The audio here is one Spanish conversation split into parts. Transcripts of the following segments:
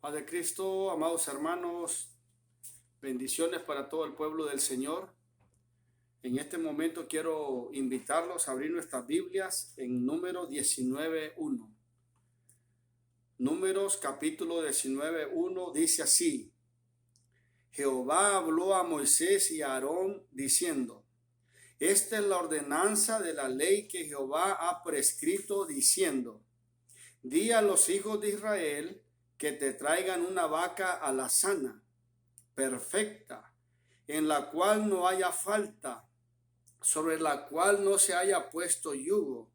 Padre Cristo, amados hermanos, bendiciones para todo el pueblo del Señor. En este momento quiero invitarlos a abrir nuestras Biblias en Números 19:1. Números capítulo 19:1 dice así: Jehová habló a Moisés y a Aarón diciendo: Esta es la ordenanza de la ley que Jehová ha prescrito diciendo: Di a los hijos de Israel que te traigan una vaca alazana, perfecta, en la cual no haya falta, sobre la cual no se haya puesto yugo,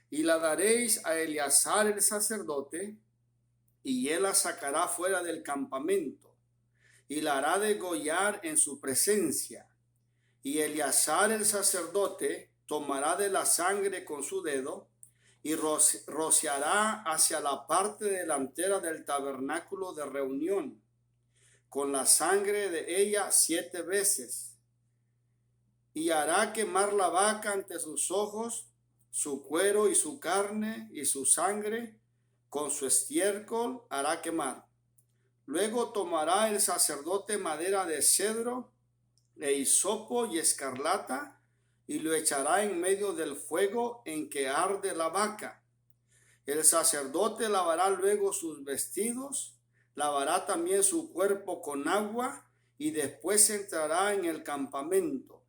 y la daréis a Eleazar el sacerdote, y él la sacará fuera del campamento, y la hará degollar en su presencia. Y Eleazar el sacerdote tomará de la sangre con su dedo, y rociará hacia la parte delantera del tabernáculo de reunión, con la sangre de ella 7 veces, y hará quemar la vaca ante sus ojos, su cuero y su carne y su sangre, con su estiércol hará quemar. Luego tomará el sacerdote madera de cedro, e hisopo y escarlata, y lo echará en medio del fuego en que arde la vaca. El sacerdote lavará luego sus vestidos, lavará también su cuerpo con agua, y después entrará en el campamento.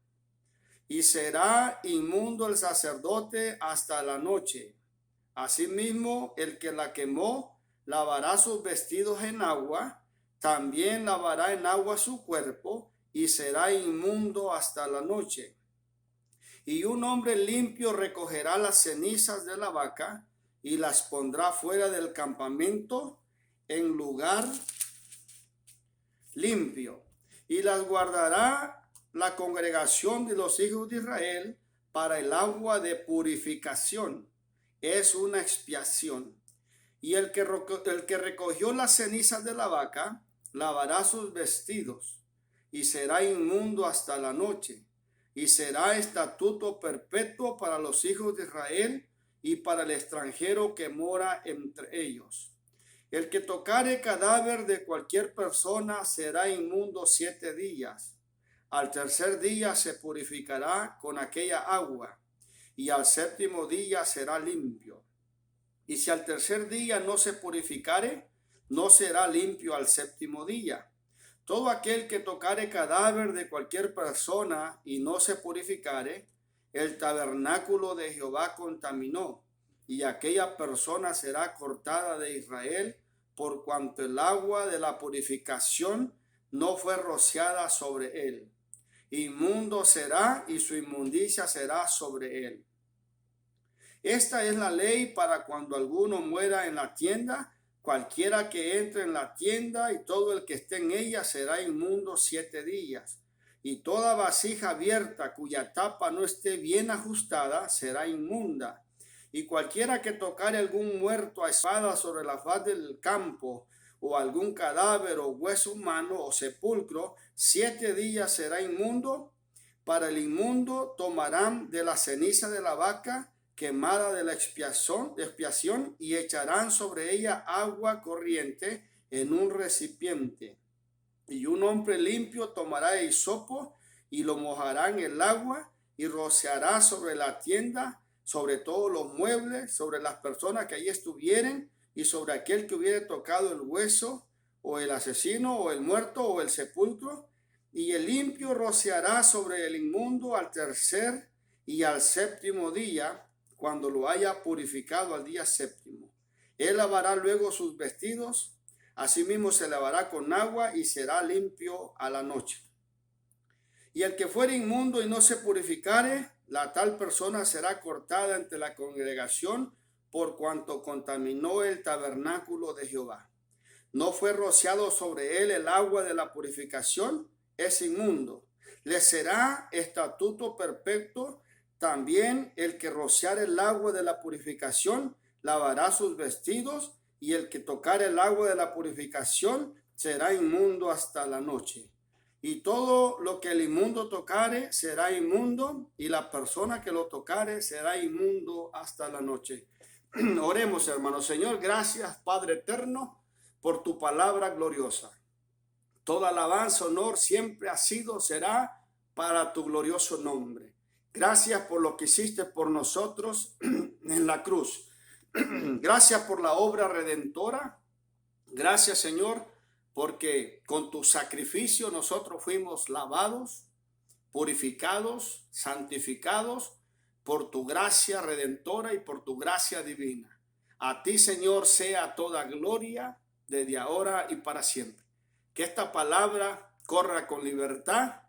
Y será inmundo el sacerdote hasta la noche. Asimismo, el que la quemó lavará sus vestidos en agua, también lavará en agua su cuerpo, y será inmundo hasta la noche. Y un hombre limpio recogerá las cenizas de la vaca y las pondrá fuera del campamento en lugar limpio, y las guardará la congregación de los hijos de Israel para el agua de purificación. Es una expiación. Y el que recogió las cenizas de la vaca lavará sus vestidos, y será inmundo hasta la noche, y será estatuto perpetuo para los hijos de Israel y para el extranjero que mora entre ellos. El que tocare cadáver de cualquier persona será inmundo 7 días. Al tercer día se purificará con aquella agua, y al séptimo día será limpio. Y si al tercer día no se purificare, no será limpio al séptimo día. Todo aquel que tocare cadáver de cualquier persona y no se purificare, el tabernáculo de Jehová contaminó, y aquella persona será cortada de Israel, por cuanto el agua de la purificación no fue rociada sobre él. Inmundo será, y su inmundicia será sobre él. Esta es la ley para cuando alguno muera en la tienda. Cualquiera que entre en la tienda y todo el que esté en ella será inmundo 7 días. Y toda vasija abierta cuya tapa no esté bien ajustada será inmunda. Y cualquiera que tocare algún muerto a espada sobre la faz del campo, o algún cadáver o hueso humano o sepulcro, 7 días será inmundo. Para el inmundo tomarán de la ceniza de la vaca quemada de la expiación, y echarán sobre ella agua corriente en un recipiente. Y un hombre limpio tomará hisopo y lo mojará en el agua, y rociará sobre la tienda, sobre todos los muebles, sobre las personas que allí estuvieren, y sobre aquel que hubiere tocado el hueso, o el asesino, o el muerto, o el sepulcro. Y el limpio rociará sobre el inmundo al tercer y al séptimo día, cuando lo haya purificado al día séptimo. Él lavará luego sus vestidos, asimismo se lavará con agua, y será limpio a la noche. Y el que fuere inmundo y no se purificare, la tal persona será cortada entre la congregación, por cuanto contaminó el tabernáculo de Jehová. No fue rociado sobre él el agua de la purificación, es inmundo. Le será estatuto perpetuo. También el que rociare el agua de la purificación lavará sus vestidos, y el que tocare el agua de la purificación será inmundo hasta la noche. Y todo lo que el inmundo tocare será inmundo, y la persona que lo tocare será inmundo hasta la noche. Oremos, hermanos. Señor, gracias, Padre eterno, por tu palabra gloriosa. Toda alabanza, honor siempre ha sido, será para tu glorioso nombre. Gracias por lo que hiciste por nosotros en la cruz. Gracias por la obra redentora. Gracias, Señor, porque con tu sacrificio nosotros fuimos lavados, purificados, santificados por tu gracia redentora y por tu gracia divina. A ti, Señor, sea toda gloria desde ahora y para siempre. Que esta palabra corra con libertad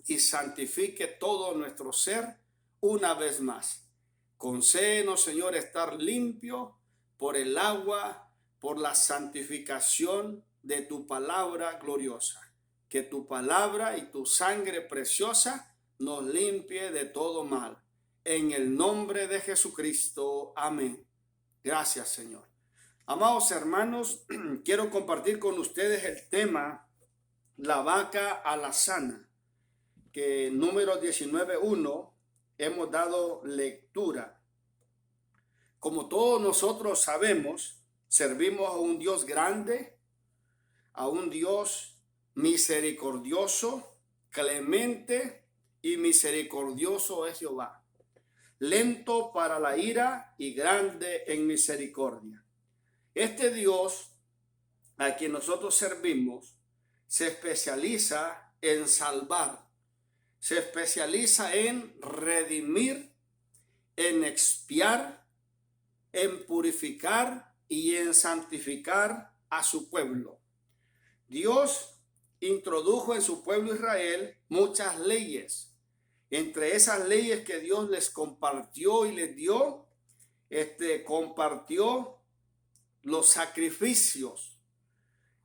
y santifique todo nuestro ser una vez más. Concédenos, Señor, estar limpio por el agua, por la santificación de tu palabra gloriosa. Que tu palabra y tu sangre preciosa nos limpie de todo mal. En el nombre de Jesucristo. Amén. Gracias, Señor. Amados hermanos, quiero compartir con ustedes el tema la vaca alazana, que número 19:1 hemos dado lectura. Como todos nosotros sabemos, servimos a un Dios grande, a un Dios misericordioso, clemente y misericordioso es Jehová, lento para la ira y grande en misericordia. Este Dios a quien nosotros servimos se especializa en salvar, se especializa en redimir, en expiar, en purificar y en santificar a su pueblo. Dios introdujo en su pueblo Israel muchas leyes. Entre esas leyes que Dios les compartió y les dio, compartió los sacrificios,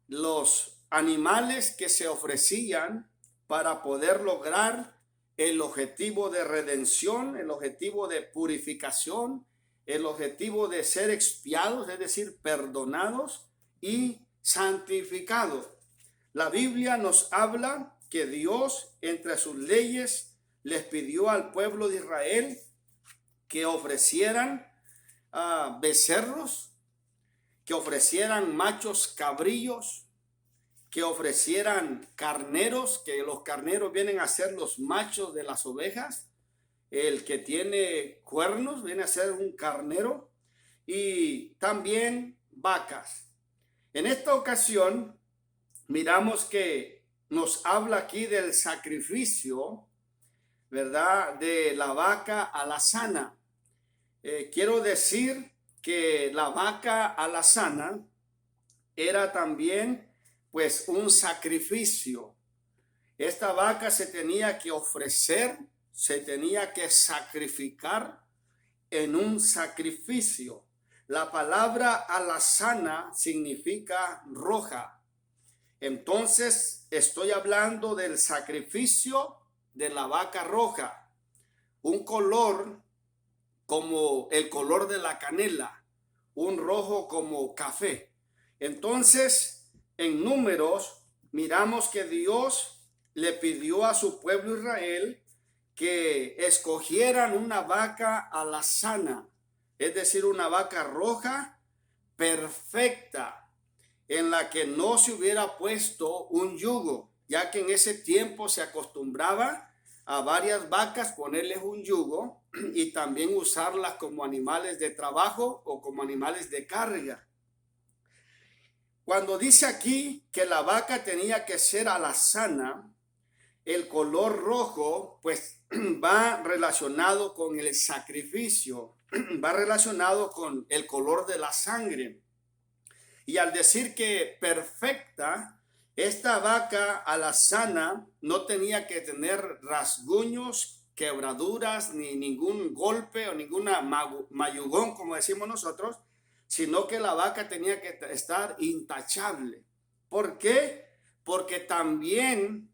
los animales que se ofrecían para poder lograr el objetivo de redención, el objetivo de purificación, el objetivo de ser expiados, es decir, perdonados y santificados. La Biblia nos habla que Dios, entre sus leyes, les pidió al pueblo de Israel que ofrecieran becerros, que ofrecieran machos cabrillos, que ofrecieran carneros, que los carneros vienen a ser los machos de las ovejas. El que tiene cuernos viene a ser un carnero, y también vacas. En esta ocasión miramos que nos habla aquí del sacrificio, ¿verdad?, de la vaca alazana. Quiero decir que la vaca alazana era también pues un sacrificio. Esta vaca se tenía que ofrecer, se tenía que sacrificar en un sacrificio. La palabra alazana significa roja. Entonces estoy hablando del sacrificio de la vaca roja, un color como el color de la canela, un rojo como café. Entonces, en Números, miramos que Dios le pidió a su pueblo Israel que escogieran una vaca alazana, es decir, una vaca roja perfecta, en la que no se hubiera puesto un yugo, ya que en ese tiempo se acostumbraba a varias vacas ponerles un yugo y también usarlas como animales de trabajo o como animales de carga. Cuando dice aquí que la vaca tenía que ser alazana, el color rojo pues va relacionado con el sacrificio, va relacionado con el color de la sangre. Y al decir que perfecta, esta vaca alazana no tenía que tener rasguños, quebraduras, ni ningún golpe o ninguna mayugón, como decimos nosotros, sino que la vaca tenía que estar intachable. ¿Por qué? Porque también,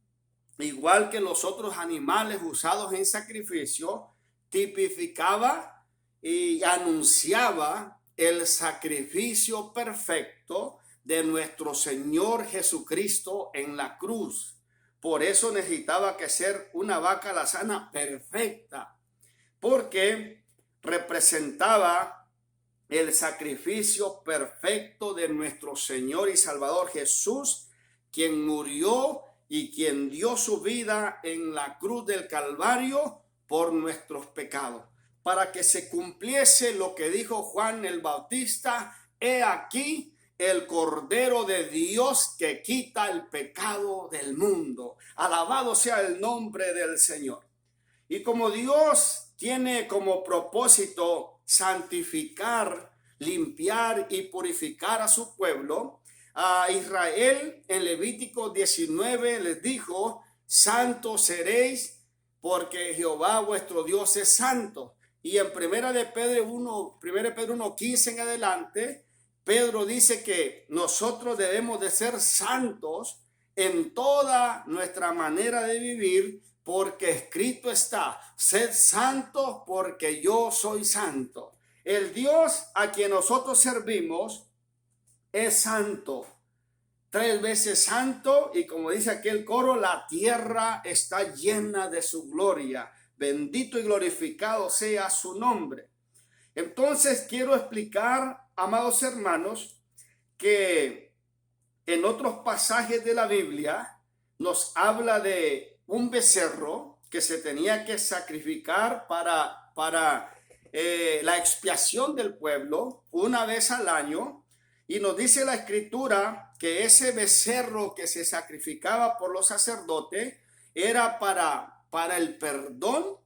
igual que los otros animales usados en sacrificio, tipificaba y anunciaba el sacrificio perfecto de nuestro Señor Jesucristo en la cruz. Por eso necesitaba que ser una vaca alazana perfecta, porque representaba el sacrificio perfecto de nuestro Señor y Salvador Jesús, quien murió y quien dio su vida en la cruz del Calvario por nuestros pecados, para que se cumpliese lo que dijo Juan el Bautista: he aquí el Cordero de Dios que quita el pecado del mundo. Alabado sea el nombre del Señor. Y como Dios tiene como propósito santificar, limpiar y purificar a su pueblo, a Israel en Levítico 19 les dijo: santos seréis porque Jehová vuestro Dios es santo. Y en primera de Pedro 1:15 en adelante, Pedro dice que nosotros debemos de ser santos en toda nuestra manera de vivir, porque escrito está: sed santos porque yo soy santo. El Dios a quien nosotros servimos es santo, 3 veces santo, y como dice aquel coro, la tierra está llena de su gloria. Bendito y glorificado sea su nombre. Entonces quiero explicar, amados hermanos, que en otros pasajes de la Biblia nos habla de un becerro que se tenía que sacrificar para la expiación del pueblo una vez al año. Y nos dice la Escritura que ese becerro que se sacrificaba por los sacerdotes era para el perdón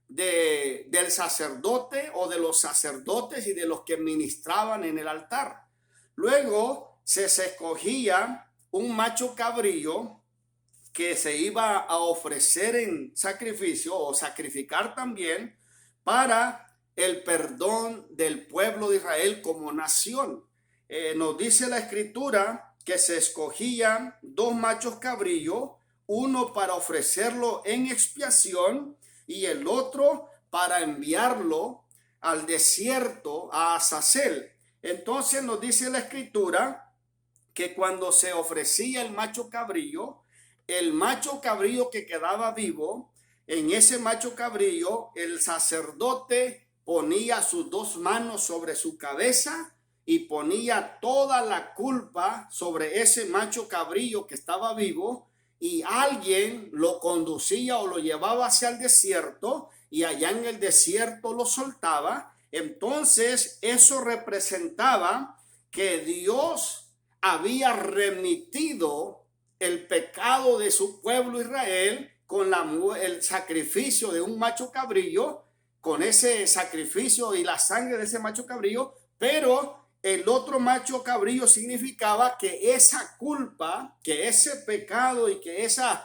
del sacerdote o de los sacerdotes y de los que ministraban en el altar. Luego se escogía un macho cabrillo que se iba a ofrecer en sacrificio o sacrificar también para el perdón del pueblo de Israel como nación. Nos dice la Escritura que se escogían 2 machos cabrillos, uno para ofrecerlo en expiación y el otro para enviarlo al desierto, a Azazel. Entonces nos dice la Escritura que cuando se ofrecía el macho cabrillo que quedaba vivo, en ese macho cabrillo el sacerdote ponía sus 2 manos sobre su cabeza y ponía toda la culpa sobre ese macho cabrillo que estaba vivo, y alguien lo conducía o lo llevaba hacia el desierto y allá en el desierto lo soltaba. Entonces eso representaba que Dios había remitido el pecado de su pueblo Israel con el sacrificio de un macho cabrillo, con ese sacrificio y la sangre de ese macho cabrillo. Pero el otro macho cabrillo significaba que esa culpa, que ese pecado y que esas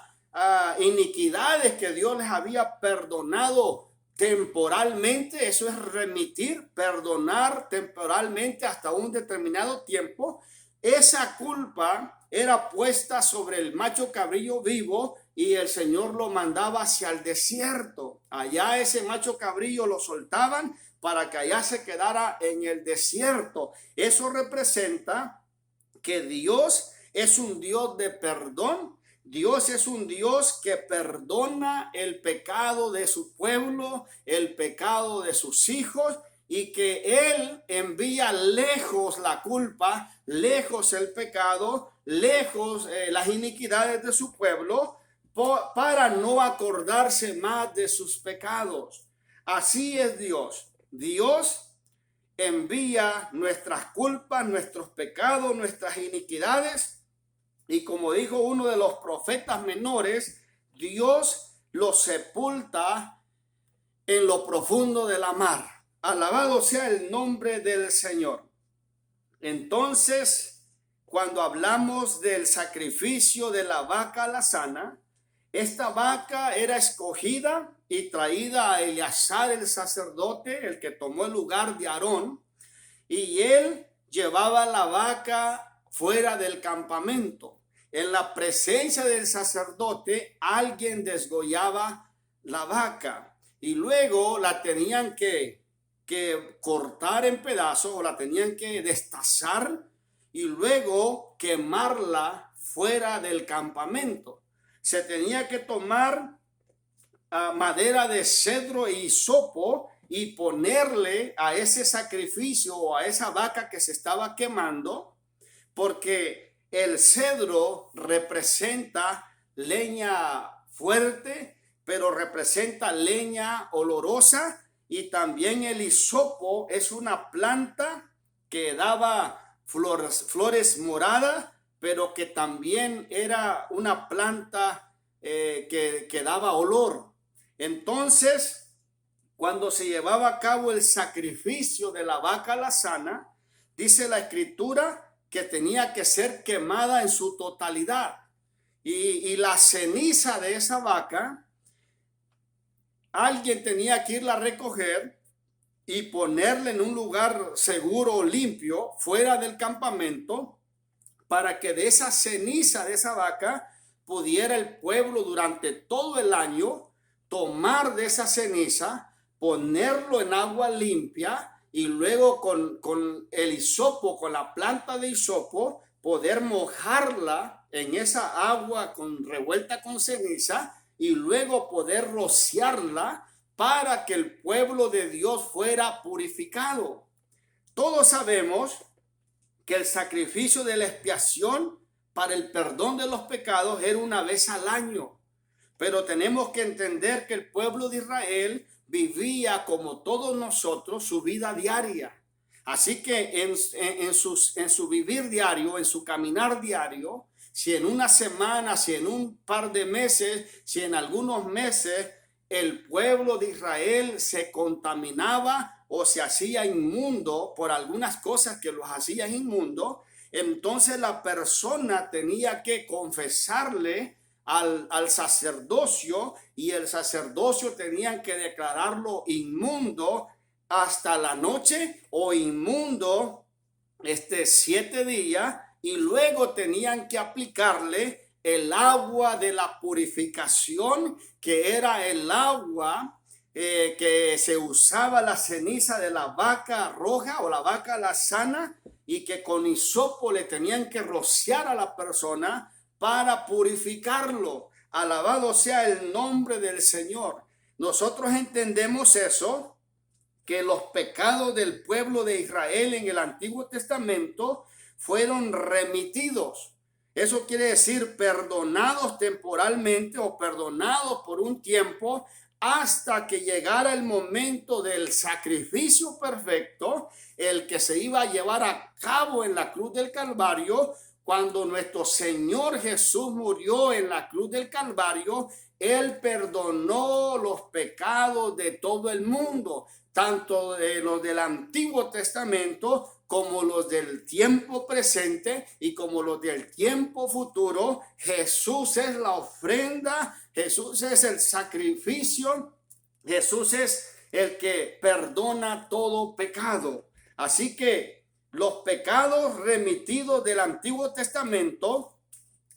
iniquidades que Dios les había perdonado temporalmente, eso es remitir, perdonar temporalmente hasta un determinado tiempo, esa culpa era puesta sobre el macho cabrillo vivo y el Señor lo mandaba hacia el desierto. Allá ese macho cabrillo lo soltaban para que allá se quedara en el desierto. Eso representa que Dios es un Dios de perdón. Dios es un Dios que perdona el pecado de su pueblo, el pecado de sus hijos, y que Él envía lejos la culpa, lejos el pecado, lejos las iniquidades de su pueblo, para no acordarse más de sus pecados. Así es Dios. Dios envía nuestras culpas, nuestros pecados, nuestras iniquidades, y como dijo uno de los profetas menores, Dios los sepulta en lo profundo de la mar. Alabado sea el nombre del Señor. Entonces, cuando hablamos del sacrificio de la vaca alazana, esta vaca era escogida y traída a Eleazar el sacerdote, el que tomó el lugar de Aarón, y él llevaba la vaca fuera del campamento. En la presencia del sacerdote, alguien desgollaba la vaca y luego la tenían que cortar en pedazos o la tenían que destazar y luego quemarla fuera del campamento. Se tenía que tomar madera de cedro e hisopo y ponerle a ese sacrificio o a esa vaca que se estaba quemando, porque el cedro representa leña fuerte, pero representa leña olorosa, y también el hisopo es una planta que daba flores moradas, pero que también era una planta que daba olor. Entonces, cuando se llevaba a cabo el sacrificio de la vaca alazana, dice la escritura que tenía que ser quemada en su totalidad. Y la ceniza de esa vaca, alguien tenía que irla a recoger y ponerla en un lugar seguro, limpio, fuera del campamento, para que de esa ceniza de esa vaca pudiera el pueblo durante todo el año tomar de esa ceniza, ponerlo en agua limpia y luego con el hisopo, con la planta de hisopo, poder mojarla en esa agua revuelta con ceniza y luego poder rociarla para que el pueblo de Dios fuera purificado. Todos sabemos que el sacrificio de la expiación para el perdón de los pecados era una vez al año. Pero tenemos que entender que el pueblo de Israel vivía como todos nosotros su vida diaria. Así que en su vivir diario, en su caminar diario, si en una semana, si en un par de meses, si en algunos meses el pueblo de Israel se contaminaba o se hacía inmundo por algunas cosas que los hacían inmundo, entonces la persona tenía que confesarle al sacerdocio, y el sacerdocio tenían que declararlo inmundo hasta la noche o inmundo 7 días, y luego tenían que aplicarle el agua de la purificación, que era el agua que se usaba la ceniza de la vaca roja o la vaca alazana, y que con hisopo le tenían que rociar a la persona para purificarlo. Alabado sea el nombre del Señor. Nosotros entendemos eso, que los pecados del pueblo de Israel en el Antiguo Testamento fueron remitidos. Eso quiere decir perdonados temporalmente o perdonados por un tiempo, hasta que llegara el momento del sacrificio perfecto, el que se iba a llevar a cabo en la cruz del Calvario. Cuando nuestro Señor Jesús murió en la cruz del Calvario, Él perdonó los pecados de todo el mundo, tanto de los del Antiguo Testamento como los del tiempo presente y como los del tiempo futuro. Jesús es la ofrenda, Jesús es el sacrificio, Jesús es el que perdona todo pecado. Así que los pecados remitidos del Antiguo Testamento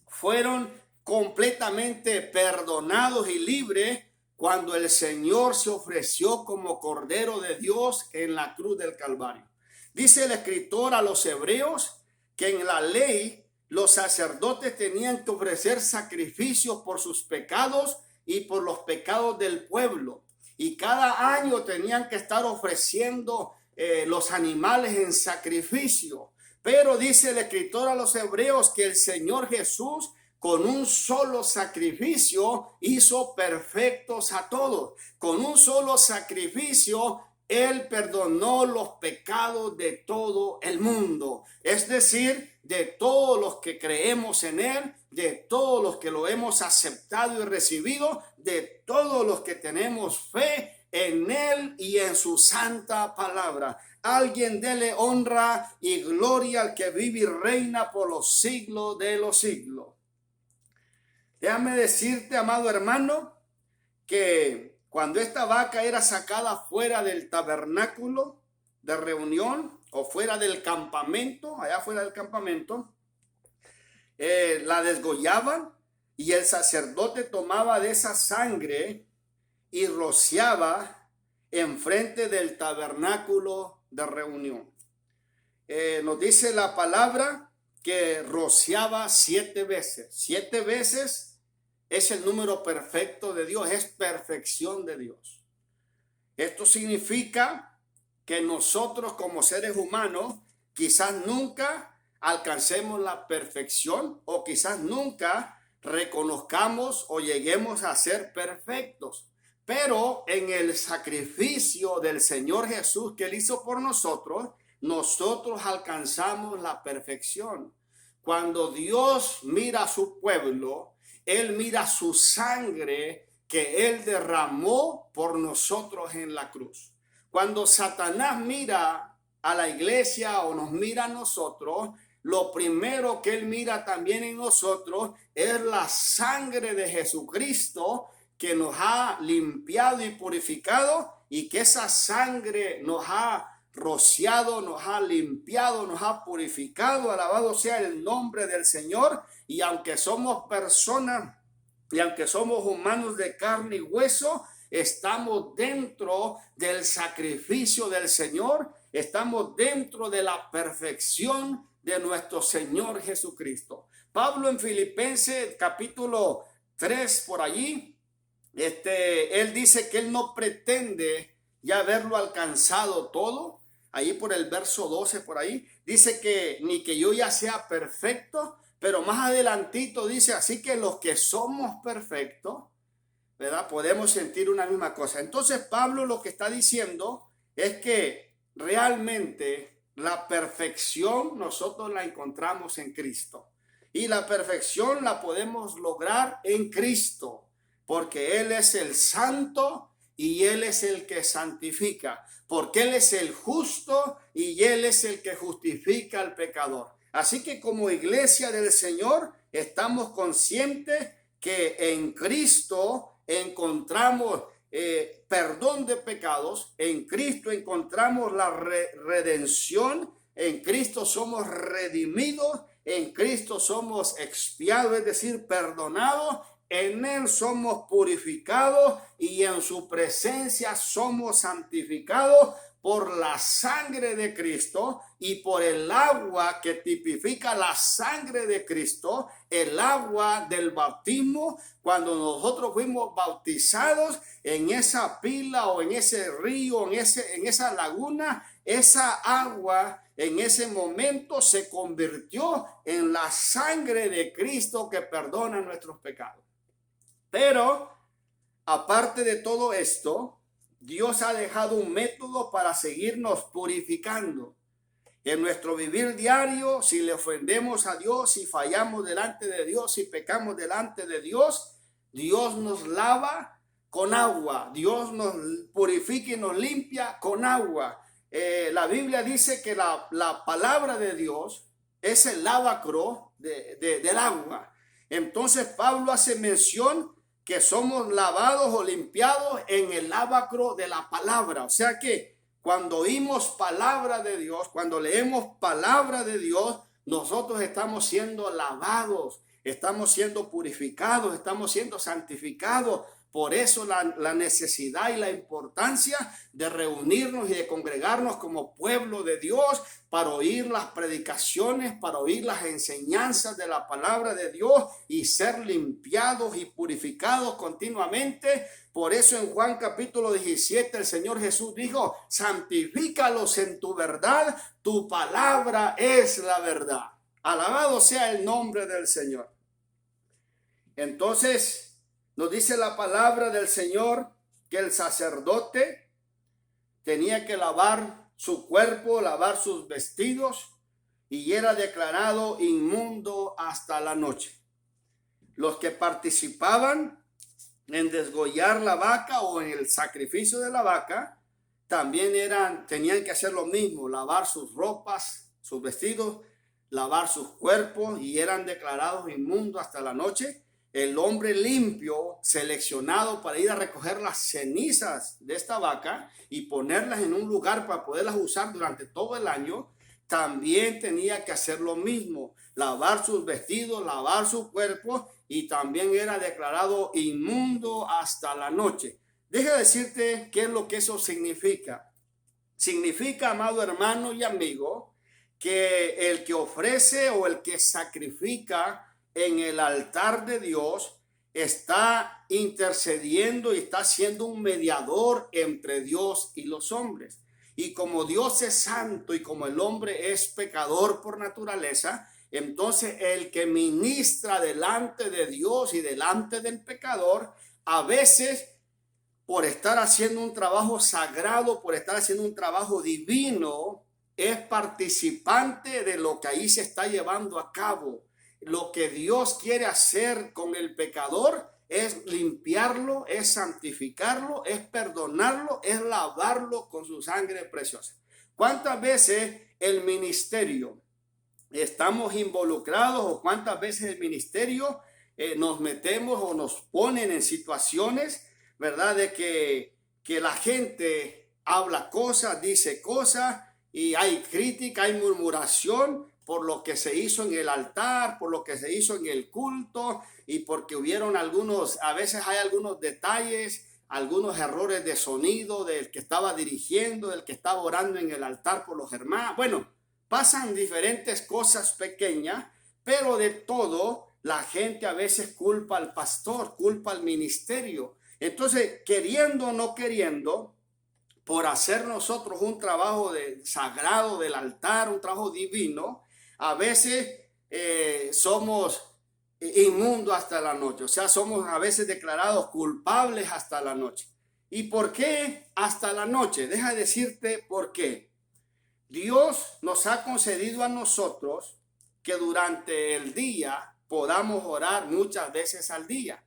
fueron completamente perdonados y libres cuando el Señor se ofreció como Cordero de Dios en la cruz del Calvario. Dice el escritor a los hebreos que en la ley los sacerdotes tenían que ofrecer sacrificios por sus pecados y por los pecados del pueblo. Y cada año tenían que estar ofreciendo los animales en sacrificio. Pero dice el escritor a los hebreos que el Señor Jesús, con un solo sacrificio, hizo perfectos a todos. Con un solo sacrificio, Él perdonó los pecados de todo el mundo. Es decir, de todos los que creemos en Él, de todos los que lo hemos aceptado y recibido, de todos los que tenemos fe en Él y en su santa palabra. Alguien dele honra y gloria al que vive y reina por los siglos de los siglos. Déjame decirte, amado hermano, que cuando esta vaca era sacada fuera del tabernáculo de reunión o fuera del campamento, allá fuera del campamento, la desgollaban, y el sacerdote tomaba de esa sangre y rociaba enfrente del tabernáculo de reunión. Nos dice la palabra que rociaba 7 veces. 7 veces es el número perfecto de Dios, es perfección de Dios. Esto significa que nosotros como seres humanos quizás nunca alcancemos la perfección o quizás nunca reconozcamos o lleguemos a ser perfectos. Pero en el sacrificio del Señor Jesús que Él hizo por nosotros, nosotros alcanzamos la perfección. Cuando Dios mira a su pueblo, Él mira su sangre que Él derramó por nosotros en la cruz. Cuando Satanás mira a la iglesia o nos mira a nosotros, lo primero que Él mira también en nosotros es la sangre de Jesucristo que nos ha limpiado y purificado, y que esa sangre nos ha rociado, nos ha limpiado, nos ha purificado. Alabado sea el nombre del Señor. Y aunque somos personas y aunque somos humanos de carne y hueso, estamos dentro del sacrificio del Señor, estamos dentro de la perfección de nuestro Señor Jesucristo. Pablo en Filipenses capítulo 3 por allí, él dice que él no pretende ya haberlo alcanzado todo. Ahí por el verso 12 por ahí, dice que ni que yo ya sea perfecto, pero más adelantito dice, así que los que somos perfectos, ¿verdad? Podemos sentir una misma cosa. Entonces Pablo lo que está diciendo es que realmente la perfección nosotros la encontramos en Cristo. Y la perfección la podemos lograr en Cristo, porque Él es el santo y Él es el que santifica, porque Él es el justo y Él es el que justifica al pecador. Así que como iglesia del Señor estamos conscientes que en Cristo encontramos perdón de pecados, en Cristo encontramos la redención, en Cristo somos redimidos, en Cristo somos expiados, es decir, perdonados, en Él somos purificados y en su presencia somos santificados por la sangre de Cristo y por el agua que tipifica la sangre de Cristo, el agua del bautismo. Cuando nosotros fuimos bautizados en esa pila o en ese río, en esa laguna, esa agua en ese momento se convirtió en la sangre de Cristo que perdona nuestros pecados. Pero aparte de todo esto, Dios ha dejado un método para seguirnos purificando. En nuestro vivir diario, si le ofendemos a Dios, si fallamos delante de Dios, si pecamos delante de Dios, Dios nos lava con agua. Dios nos purifica y nos limpia con agua. La Biblia dice que la palabra de Dios es el lavacro del agua. Entonces Pablo hace mención que somos lavados o limpiados en el lavacro de la palabra. O sea que cuando oímos palabra de Dios, cuando leemos palabra de Dios, nosotros estamos siendo lavados, estamos siendo purificados, estamos siendo santificados. Por eso la necesidad y la importancia de reunirnos y de congregarnos como pueblo de Dios para oír las predicaciones, para oír las enseñanzas de la palabra de Dios y ser limpiados y purificados continuamente. Por eso en Juan capítulo 17 el Señor Jesús dijo, santifícalos en tu verdad, tu palabra es la verdad. Alabado sea el nombre del Señor. Entonces, nos dice la palabra del Señor que el sacerdote tenía que lavar su cuerpo, lavar sus vestidos, y era declarado inmundo hasta la noche. Los que participaban en desgollar la vaca o en el sacrificio de la vaca también tenían que hacer lo mismo, lavar sus ropas, sus vestidos, lavar sus cuerpos, y eran declarados inmundos hasta la noche. El hombre limpio, seleccionado para ir a recoger las cenizas de esta vaca y ponerlas en un lugar para poderlas usar durante todo el año, también tenía que hacer lo mismo, lavar sus vestidos, lavar su cuerpo, y también era declarado inmundo hasta la noche. Deja decirte qué es lo que eso significa. Significa, amado hermano y amigo, que el que ofrece o el que sacrifica en el altar de Dios está intercediendo y está siendo un mediador entre Dios y los hombres. Y como Dios es santo y como el hombre es pecador por naturaleza, entonces el que ministra delante de Dios y delante del pecador, a veces por estar haciendo un trabajo sagrado, por estar haciendo un trabajo divino, es participante de lo que ahí se está llevando a cabo. Lo que Dios quiere hacer con el pecador es limpiarlo, es santificarlo, es perdonarlo, es lavarlo con su sangre preciosa. ¿Cuántas veces el ministerio estamos involucrados o cuántas veces el ministerio nos metemos o nos ponen en situaciones, ¿verdad? De que la gente habla cosas, dice cosas y hay crítica, hay murmuración por lo que se hizo en el altar, por lo que se hizo en el culto y porque hubieron a veces hay algunos detalles, algunos errores de sonido del que estaba dirigiendo, del que estaba orando en el altar por los hermanos. Bueno, pasan diferentes cosas pequeñas, pero de todo la gente a veces culpa al pastor, culpa al ministerio. Entonces, queriendo o no queriendo, por hacer nosotros un trabajo sagrado del altar, un trabajo divino, a veces somos inmundos hasta la noche. O sea, somos a veces declarados culpables hasta la noche. ¿Y por qué hasta la noche? Deja de decirte por qué. Dios nos ha concedido a nosotros que durante el día podamos orar muchas veces al día,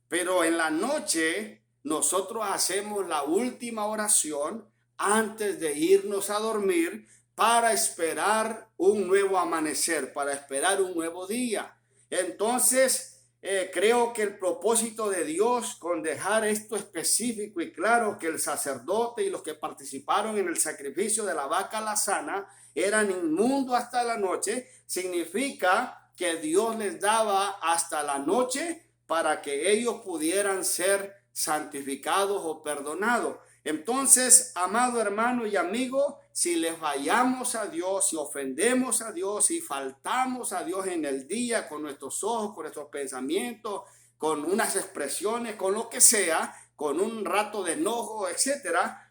pero en la noche nosotros hacemos la última oración antes de irnos a dormir para esperar un nuevo amanecer, para esperar un nuevo día. Entonces, creo que el propósito de Dios con dejar esto específico y claro que el sacerdote y los que participaron en el sacrificio de la vaca alazana eran inmundos hasta la noche, significa que Dios les daba hasta la noche para que ellos pudieran ser santificados o perdonados. Entonces, amado hermano y amigo, si le fallamos a Dios, si ofendemos a Dios, si faltamos a Dios en el día con nuestros ojos, con nuestros pensamientos, con unas expresiones, con lo que sea, con un rato de enojo, etcétera,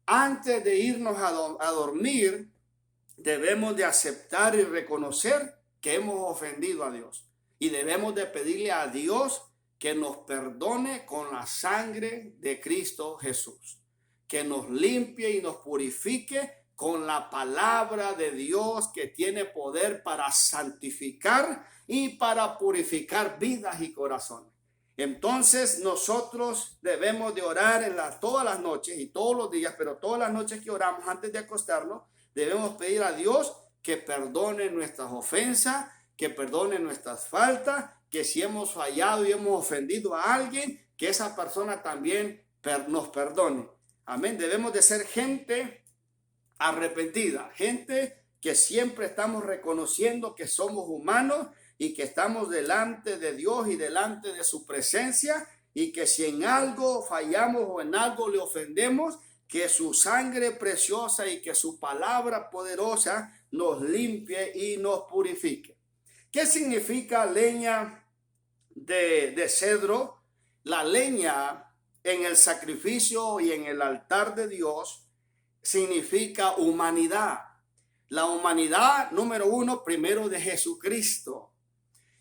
antes de irnos a dormir, debemos de aceptar y reconocer que hemos ofendido a Dios y debemos de pedirle a Dios que nos perdone con la sangre de Cristo Jesús, que nos limpie y nos purifique con la palabra de Dios que tiene poder para santificar y para purificar vidas y corazones. Entonces nosotros debemos de orar todas las noches y todos los días, pero todas las noches que oramos antes de acostarnos, debemos pedir a Dios que perdone nuestras ofensas, que perdone nuestras faltas, que si hemos fallado y hemos ofendido a alguien, que esa persona también nos perdone. Amén. Debemos de ser gente arrepentida, gente que siempre estamos reconociendo que somos humanos y que estamos delante de Dios y delante de su presencia y que si en algo fallamos o en algo le ofendemos, que su sangre preciosa y que su palabra poderosa nos limpie y nos purifique. ¿Qué significa leña de cedro? La leña en el sacrificio y en el altar de Dios significa humanidad. La humanidad, número uno, primero de Jesucristo.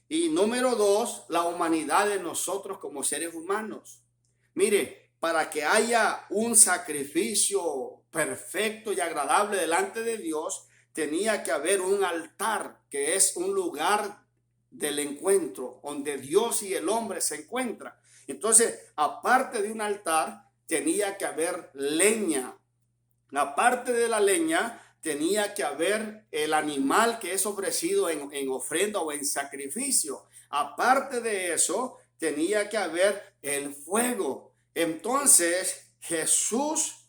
Y número dos, la humanidad de nosotros como seres humanos. Mire, para que haya un sacrificio perfecto y agradable delante de Dios, tenía que haber un altar, que es un lugar del encuentro, donde Dios y el hombre se encuentran. Entonces, aparte de un altar, tenía que haber leña. Aparte de la leña, tenía que haber el animal que es ofrecido en ofrenda o en sacrificio. Aparte de eso, tenía que haber el fuego. Entonces, Jesús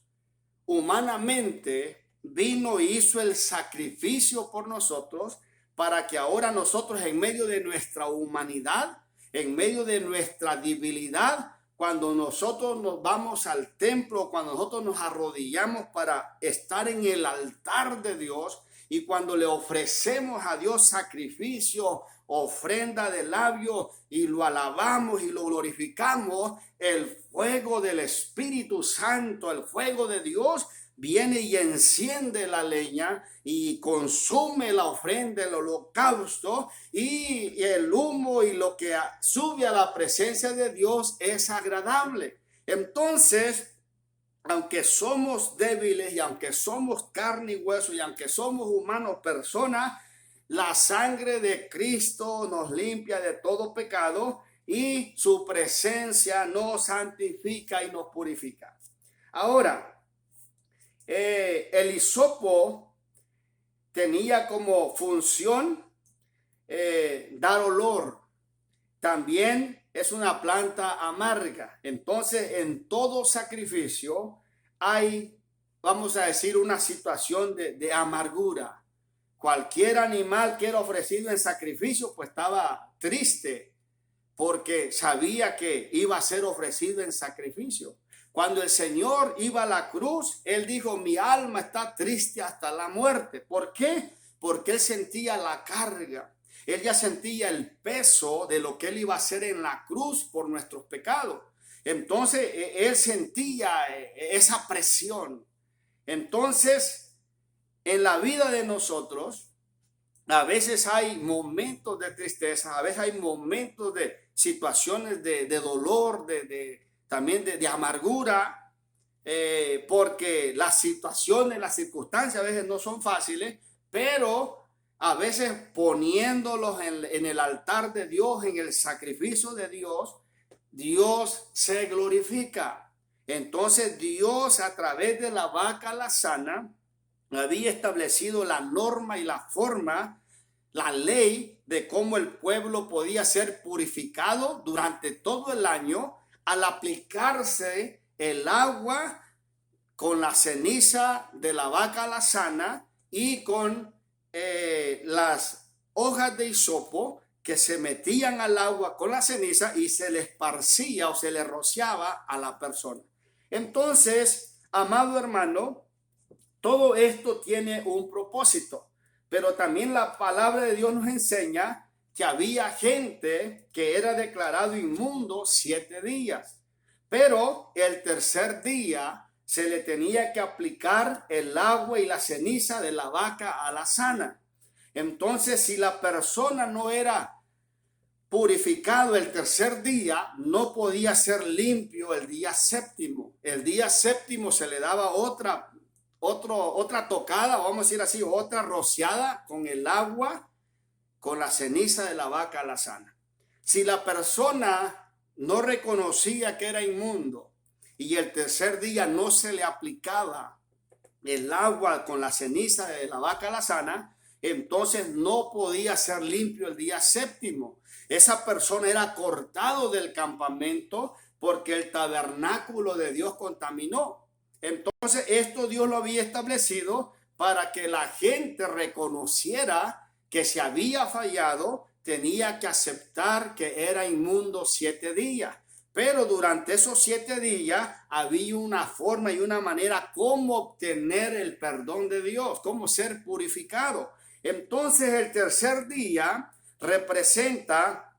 humanamente vino y hizo el sacrificio por nosotros para que ahora nosotros en medio de nuestra humanidad, en medio de nuestra debilidad, cuando nosotros nos vamos al templo, cuando nosotros nos arrodillamos para estar en el altar de Dios Y cuando le ofrecemos a Dios sacrificio, ofrenda de labio y lo alabamos y lo glorificamos, el fuego del Espíritu Santo, el fuego de Dios, viene y enciende la leña y consume la ofrenda, el holocausto, y el humo y lo que sube a la presencia de Dios es agradable. Entonces, aunque somos débiles y aunque somos carne y hueso y aunque somos humanos, personas, la sangre de Cristo nos limpia de todo pecado y su presencia nos santifica y nos purifica. Ahora, el hisopo tenía como función dar olor. También es una planta amarga. Entonces, en todo sacrificio hay, vamos a decir, una situación de amargura. Cualquier animal que era ofrecido en sacrificio, pues estaba triste porque sabía que iba a ser ofrecido en sacrificio. Cuando el Señor iba a la cruz, Él dijo, mi alma está triste hasta la muerte. ¿Por qué? Porque Él sentía la carga. Él ya sentía el peso de lo que Él iba a hacer en la cruz por nuestros pecados. Entonces, Él sentía esa presión. Entonces, en la vida de nosotros, a veces hay momentos de tristeza, a veces hay momentos de situaciones de dolor, también de amargura, porque las situaciones, las circunstancias a veces no son fáciles, pero a veces poniéndolos en el altar de Dios, en el sacrificio de Dios, Dios se glorifica. Entonces Dios, a través de la vaca alazana, había establecido la norma y la forma, la ley de cómo el pueblo podía ser purificado durante todo el año al aplicarse el agua con la ceniza de la vaca alazana y con las hojas de hisopo que se metían al agua con la ceniza y se le esparcía o se le rociaba a la persona. Entonces, amado hermano, todo esto tiene un propósito, pero también la palabra de Dios nos enseña que había gente que era declarado inmundo 7 días, pero el tercer día se le tenía que aplicar el agua y la ceniza de la vaca alazana. Entonces, si la persona no era purificado el tercer día, no podía ser limpio el día séptimo. El día séptimo se le daba otra tocada, vamos a decir así, otra rociada con el agua, con la ceniza de la vaca alazana. Si la persona no reconocía que era inmundo y el tercer día no se le aplicaba el agua con la ceniza de la vaca alazana, entonces no podía ser limpio el día séptimo. Esa persona era cortado del campamento porque el tabernáculo de Dios contaminó. Entonces esto Dios lo había establecido para que la gente reconociera que se había fallado, tenía que aceptar que era inmundo 7 días. Pero durante esos 7 días había una forma y una manera cómo obtener el perdón de Dios, cómo ser purificado. Entonces el tercer día representa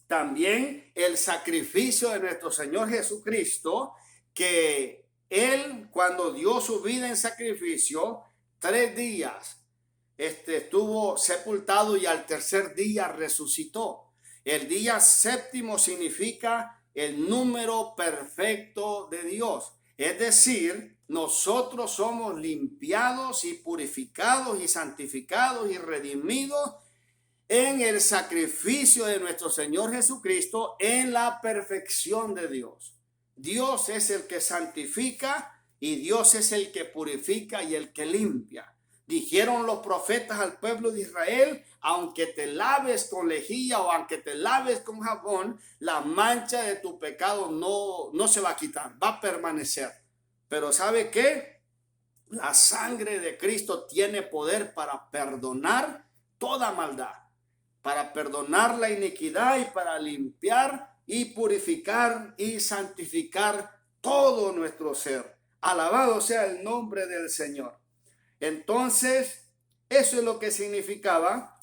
también el sacrificio de nuestro Señor Jesucristo, que Él, cuando dio su vida en sacrificio, 3 días estuvo sepultado y al tercer día resucitó. El día séptimo significa el número perfecto de Dios. Es decir, nosotros somos limpiados y purificados y santificados y redimidos en el sacrificio de nuestro Señor Jesucristo, en la perfección de Dios. Dios es el que santifica y Dios es el que purifica y el que limpia. Dijeron los profetas al pueblo de Israel, aunque te laves con lejía o aunque te laves con jabón, la mancha de tu pecado no se va a quitar, va a permanecer. Pero ¿sabe qué? La sangre de Cristo tiene poder para perdonar toda maldad, para perdonar la iniquidad y para limpiar y purificar y santificar todo nuestro ser. Alabado sea el nombre del Señor. Entonces, Eso es lo que significaba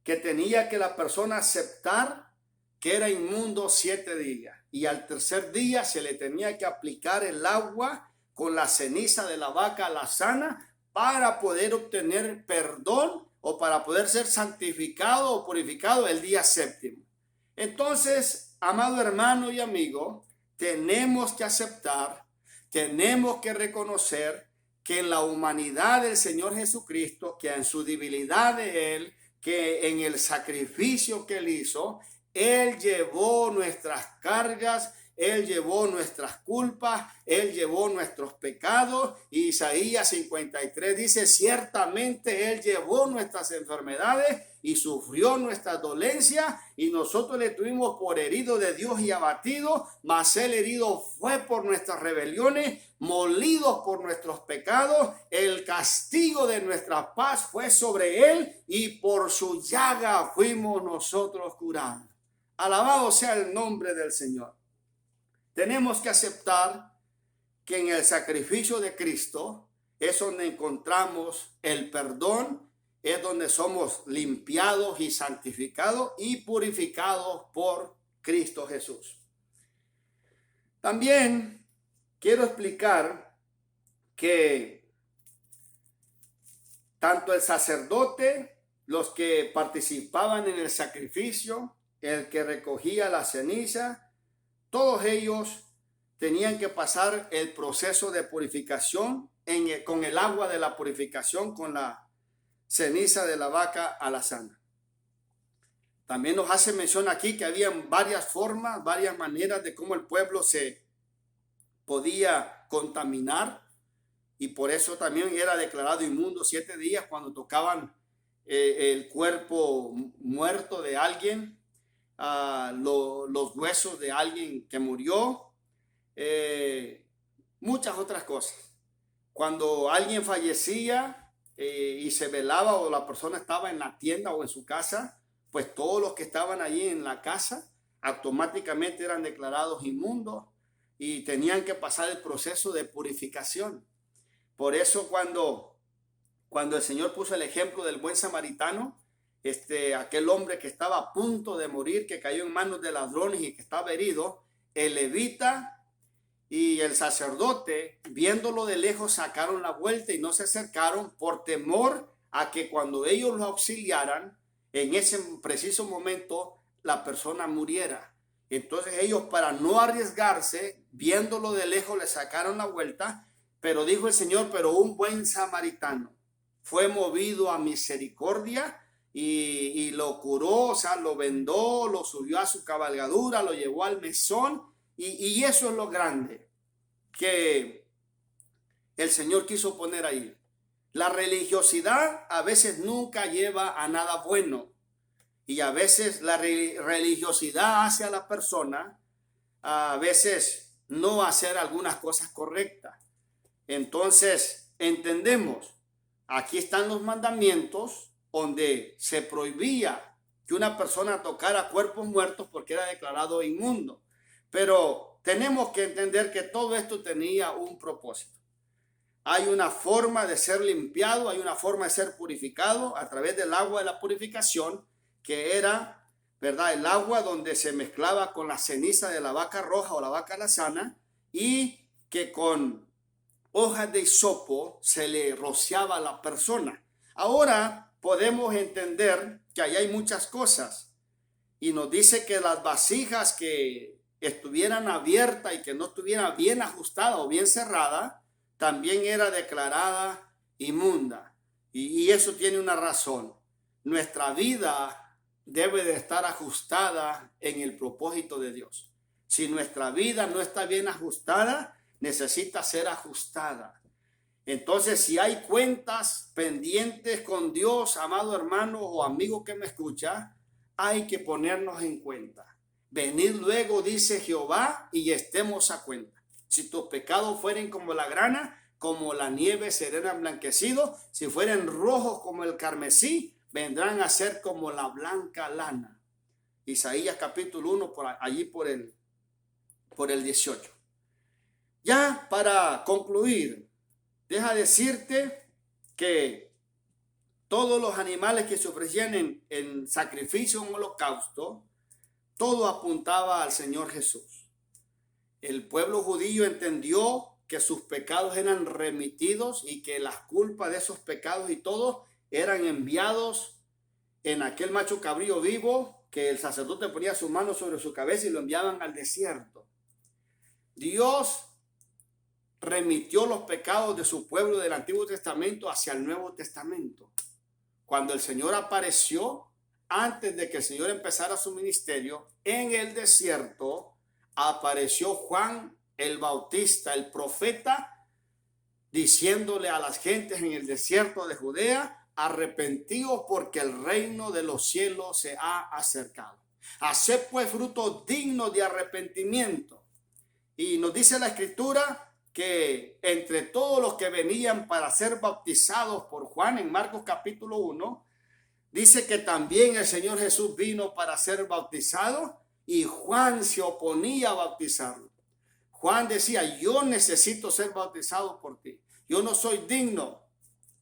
que tenía que la persona aceptar que era inmundo 7 días. Y al tercer día se le tenía que aplicar el agua con la ceniza de la vaca alazana para poder obtener perdón o para poder ser santificado o purificado el día séptimo. Entonces, amado hermano y amigo, tenemos que aceptar, tenemos que reconocer que en la humanidad del Señor Jesucristo, que en su debilidad de Él, que en el sacrificio que Él hizo, Él llevó nuestras cargas, Él llevó nuestras culpas, Él llevó nuestros pecados. Y Isaías 53 dice, ciertamente Él llevó nuestras enfermedades y sufrió nuestras dolencias, y nosotros le tuvimos por herido de Dios y abatido, mas Él herido fue por nuestras rebeliones, molido por nuestros pecados. El castigo de nuestra paz fue sobre Él, y por su llaga fuimos nosotros curados. Alabado sea el nombre del Señor. Tenemos que aceptar que en el sacrificio de Cristo es donde encontramos el perdón, es donde somos limpiados y santificados y purificados por Cristo Jesús. También quiero explicar que tanto el sacerdote, los que participaban en el sacrificio, el que recogía la ceniza, todos ellos tenían que pasar el proceso de purificación con el agua de la purificación, con la ceniza de la vaca alazana. También nos hace mención aquí que había varias formas, varias maneras de cómo el pueblo se podía contaminar, y por eso también era declarado inmundo 7 días cuando tocaban el cuerpo muerto de alguien, los huesos de alguien que murió, muchas otras cosas. Cuando alguien fallecía y se velaba, o la persona estaba en la tienda o en su casa, pues todos los que estaban allí en la casa automáticamente eran declarados inmundos y tenían que pasar el proceso de purificación. Por eso cuando el Señor puso el ejemplo del buen samaritano, aquel hombre que estaba a punto de morir, que cayó en manos de ladrones y que estaba herido, el levita y el sacerdote, viéndolo de lejos, sacaron la vuelta y no se acercaron por temor a que cuando ellos lo auxiliaran, en ese preciso momento la persona muriera. Entonces ellos, para no arriesgarse, viéndolo de lejos, le sacaron la vuelta. Pero dijo el Señor, pero un buen samaritano fue movido a misericordia y lo curó, o sea, lo vendó, lo subió a su cabalgadura, lo llevó al mesón. Y eso es lo grande que el Señor quiso poner ahí. La religiosidad a veces nunca lleva a nada bueno, y a veces la religiosidad hace a la persona a veces no hacer algunas cosas correctas. Entonces entendemos, aquí están los mandamientos donde se prohibía que una persona tocara cuerpos muertos porque era declarado inmundo. Pero tenemos que entender que todo esto tenía un propósito. Hay una forma de ser limpiado, hay una forma de ser purificado a través del agua de la purificación, que era, ¿verdad?, el agua donde se mezclaba con la ceniza de la vaca roja o la vaca alazana, y que con hojas de hisopo se le rociaba a la persona. Ahora podemos entender que ahí hay muchas cosas, y nos dice que las vasijas que estuvieran abiertas y que no estuvieran bien ajustadas o bien cerradas, también era declarada inmunda. Y eso tiene una razón. Nuestra vida debe de estar ajustada en el propósito de Dios. Si nuestra vida no está bien ajustada, necesita ser ajustada. Entonces, si hay cuentas pendientes con Dios, amado hermano o amigo que me escucha, hay que ponernos en cuenta. Venid luego, dice Jehová, y estemos a cuenta. Si tus pecados fueren como la grana, como la nieve serán emblanquecidos. Si fueren rojos como el carmesí, vendrán a ser como la blanca lana. Isaías capítulo 1, allí por el 18. Ya para concluir, deja decirte que todos los animales que se ofrecían en sacrificio, en holocausto, todo apuntaba al Señor Jesús. El pueblo judío entendió que sus pecados eran remitidos y que las culpas de esos pecados y todo eran enviados en aquel macho cabrío vivo, que el sacerdote ponía su mano sobre su cabeza y lo enviaban al desierto. Dios remitió los pecados de su pueblo del Antiguo Testamento hacia el Nuevo Testamento. Cuando el Señor apareció, antes de que el Señor empezara su ministerio, en el desierto apareció Juan el Bautista, el profeta, diciéndole a las gentes en el desierto de Judea: arrepentidos, porque el reino de los cielos se ha acercado. Haced pues frutos dignos de arrepentimiento. Y nos dice la Escritura que entre todos los que venían para ser bautizados por Juan, en Marcos capítulo 1, dice que también el Señor Jesús vino para ser bautizado y Juan se oponía a bautizarlo. Juan decía: yo necesito ser bautizado por ti. Yo no soy digno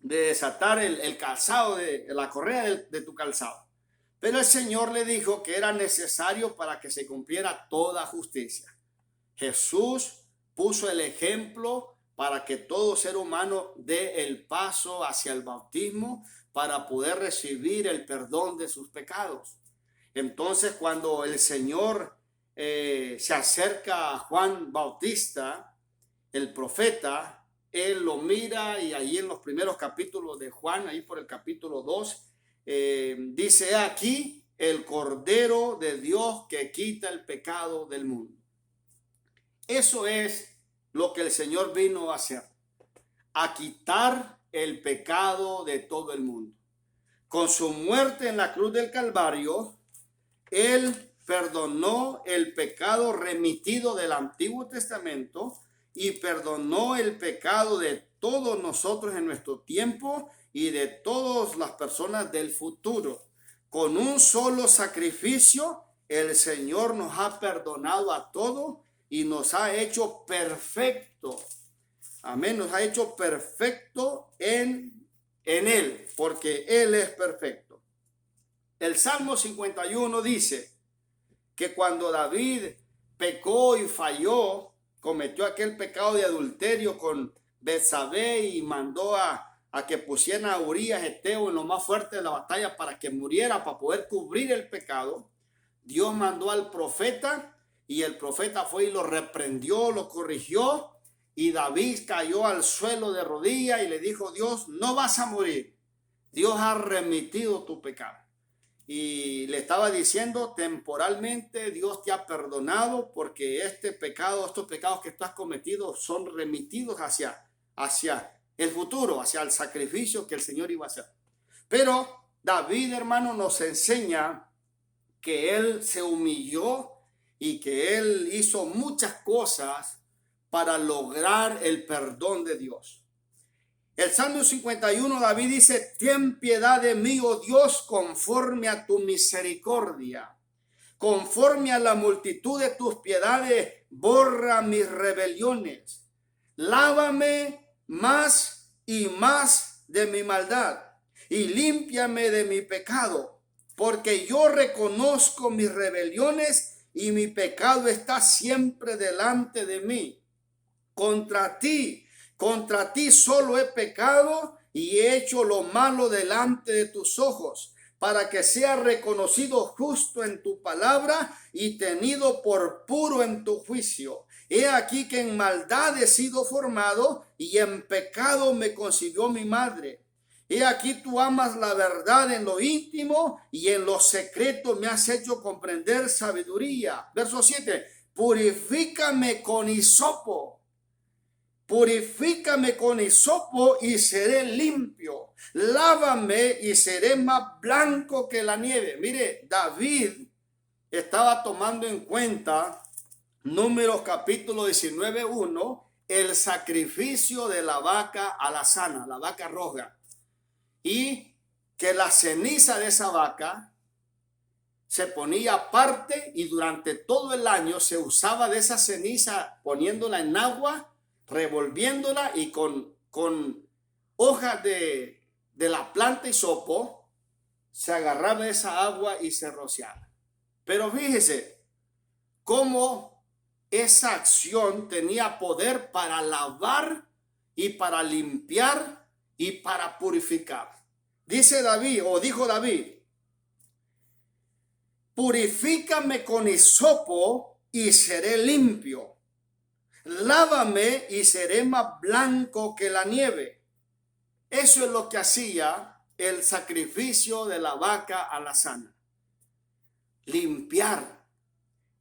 de desatar el calzado, de la correa de tu calzado. Pero el Señor le dijo que era necesario para que se cumpliera toda justicia. Jesús puso el ejemplo para que todo ser humano dé el paso hacia el bautismo para poder recibir el perdón de sus pecados. Entonces, cuando el Señor se acerca a Juan Bautista, el profeta, él lo mira y ahí en los primeros capítulos de Juan, ahí por el capítulo 2, dice: aquí el Cordero de Dios que quita el pecado del mundo. Eso es lo que el Señor vino a hacer, a quitar el pecado de todo el mundo. Con su muerte en la cruz del Calvario, Él perdonó el pecado remitido del Antiguo Testamento y perdonó el pecado de todos nosotros en nuestro tiempo y de todas las personas del futuro. Con un solo sacrificio, el Señor nos ha perdonado a todos y nos ha hecho perfecto. Amén, nos ha hecho perfecto en Él, porque Él es perfecto. El Salmo 51 dice que cuando David pecó y falló, cometió aquel pecado de adulterio con Betsabé y mandó a que pusieran a Urías Eteo en lo más fuerte de la batalla para que muriera, para poder cubrir el pecado. Dios mandó al profeta y el profeta fue y lo reprendió, lo corrigió, y David cayó al suelo de rodillas y le dijo: Dios, no vas a morir. Dios ha remitido tu pecado. Y le estaba diciendo: temporalmente Dios te ha perdonado porque este pecado, estos pecados que tú has cometido son remitidos hacia el futuro, hacia el sacrificio que el Señor iba a hacer. Pero David, hermano, nos enseña que él se humilló y que él hizo muchas cosas para lograr el perdón de Dios. El Salmo 51, David dice: ten piedad de mí, oh Dios, conforme a tu misericordia. Conforme a la multitud de tus piedades, borra mis rebeliones. Lávame más y más de mi maldad y límpiame de mi pecado, porque yo reconozco mis rebeliones y mi pecado está siempre delante de mí. Contra ti solo he pecado y he hecho lo malo delante de tus ojos, para que sea reconocido justo en tu palabra y tenido por puro en tu juicio. He aquí que en maldad he sido formado y en pecado me concibió mi madre. He aquí tú amas la verdad en lo íntimo y en lo secreto me has hecho comprender sabiduría. Verso 7. Purifícame con hisopo. Purifícame con hisopo y seré limpio. Lávame y seré más blanco que la nieve. Mire, David estaba tomando en cuenta Números capítulo 19:1, el sacrificio de la vaca alazana, la vaca roja. Y que la ceniza de esa vaca se ponía aparte y durante todo el año se usaba de esa ceniza poniéndola en agua, revolviéndola y con hojas de de la planta hisopo, se agarraba esa agua y se rociaba. Pero fíjese cómo esa acción tenía poder para lavar y para limpiar y para purificar. Dice David, o dijo David, purifícame con hisopo y seré limpio. Lávame y seré más blanco que la nieve. Eso es lo que hacía el sacrificio de la vaca alazana. Limpiar,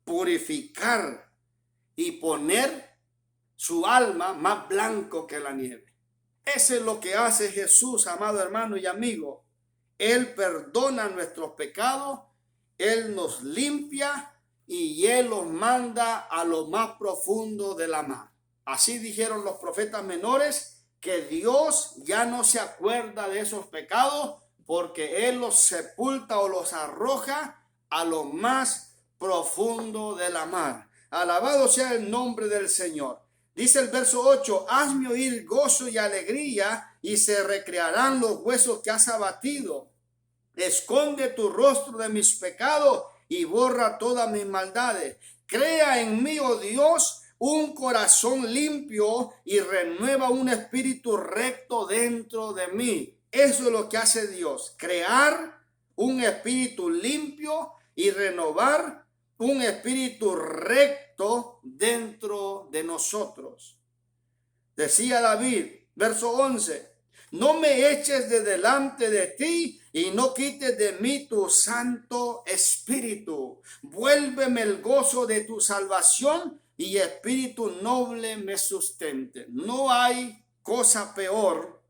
purificar y poner su alma más blanco que la nieve. Eso es lo que hace Jesús, amado hermano y amigo. Él perdona nuestros pecados, Él nos limpia y Él los manda a lo más profundo de la mar. Así dijeron los profetas menores, que Dios ya no se acuerda de esos pecados porque Él los sepulta o los arroja a lo más profundo de la mar. Alabado sea el nombre del Señor. Dice el verso 8, hazme oír gozo y alegría y se recrearán los huesos que has abatido. Esconde tu rostro de mis pecados y borra todas mis maldades. Crea en mí, oh Dios, un corazón limpio y renueva un espíritu recto dentro de mí. Eso es lo que hace Dios, crear un espíritu limpio y renovar un espíritu recto dentro de nosotros. Decía David, verso 11, no me eches de delante de ti y no quites de mí tu Santo Espíritu. Vuélveme el gozo de tu salvación y espíritu noble me sustente. No hay cosa peor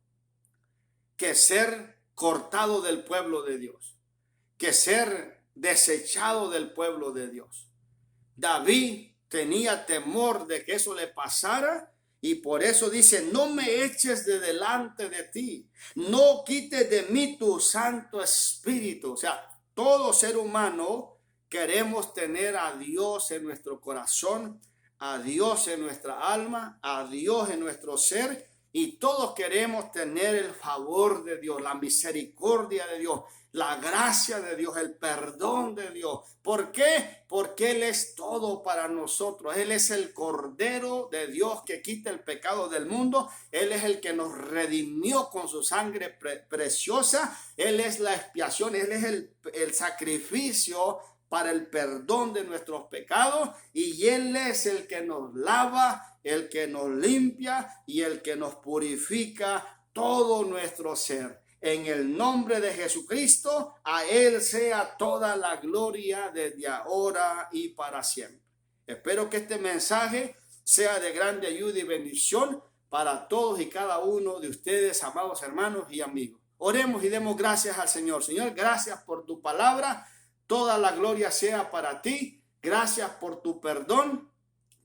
que ser cortado del pueblo de Dios, que ser desechado del pueblo de Dios. David tenía temor de que eso le pasara y por eso dice, no me eches de delante de ti, no quites de mí tu Santo Espíritu. O sea, todo ser humano queremos tener a Dios en nuestro corazón, a Dios en nuestra alma, a Dios en nuestro ser, y todos queremos tener el favor de Dios, la misericordia de Dios, la gracia de Dios, el perdón de Dios. ¿Por qué? Porque Él es todo para nosotros. Él es el Cordero de Dios que quita el pecado del mundo. Él es el que nos redimió con su sangre preciosa. Él es la expiación, Él es el sacrificio para el perdón de nuestros pecados. Y Él es el que nos lava, el que nos limpia y el que nos purifica todo nuestro ser. En el nombre de Jesucristo, a Él sea toda la gloria desde ahora y para siempre. Espero que este mensaje sea de grande ayuda y bendición para todos y cada uno de ustedes, amados hermanos y amigos. Oremos y demos gracias al Señor. Señor, gracias por tu palabra. Toda la gloria sea para ti. Gracias por tu perdón,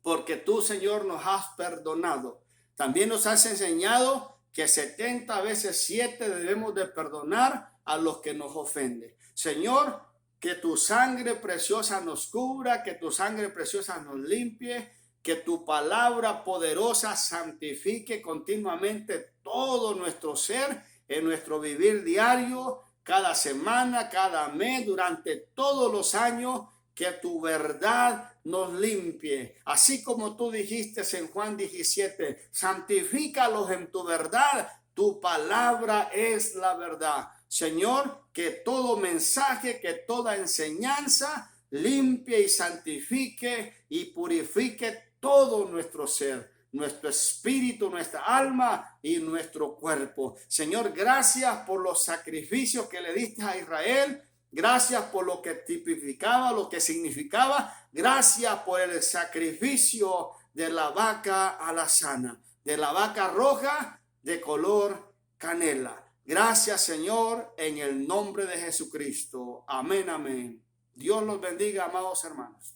porque tú, Señor, nos has perdonado. También nos has enseñado que 70 veces 7 debemos de perdonar a los que nos ofenden. Señor, que tu sangre preciosa nos cubra, que tu sangre preciosa nos limpie, que tu palabra poderosa santifique continuamente todo nuestro ser, en nuestro vivir diario, cada semana, cada mes, durante todos los años, que tu verdad nos limpie. Así como tú dijiste en Juan 17, santifícalos en tu verdad, tu palabra es la verdad. Señor, que todo mensaje, que toda enseñanza limpie y santifique y purifique todo nuestro ser, nuestro espíritu, nuestra alma y nuestro cuerpo. Señor, gracias por los sacrificios que le diste a Israel. Gracias por lo que tipificaba, lo que significaba. Gracias por el sacrificio de la vaca alazana, de la vaca roja de color canela. Gracias, Señor, en el nombre de Jesucristo. Amén, amén. Dios los bendiga, amados hermanos.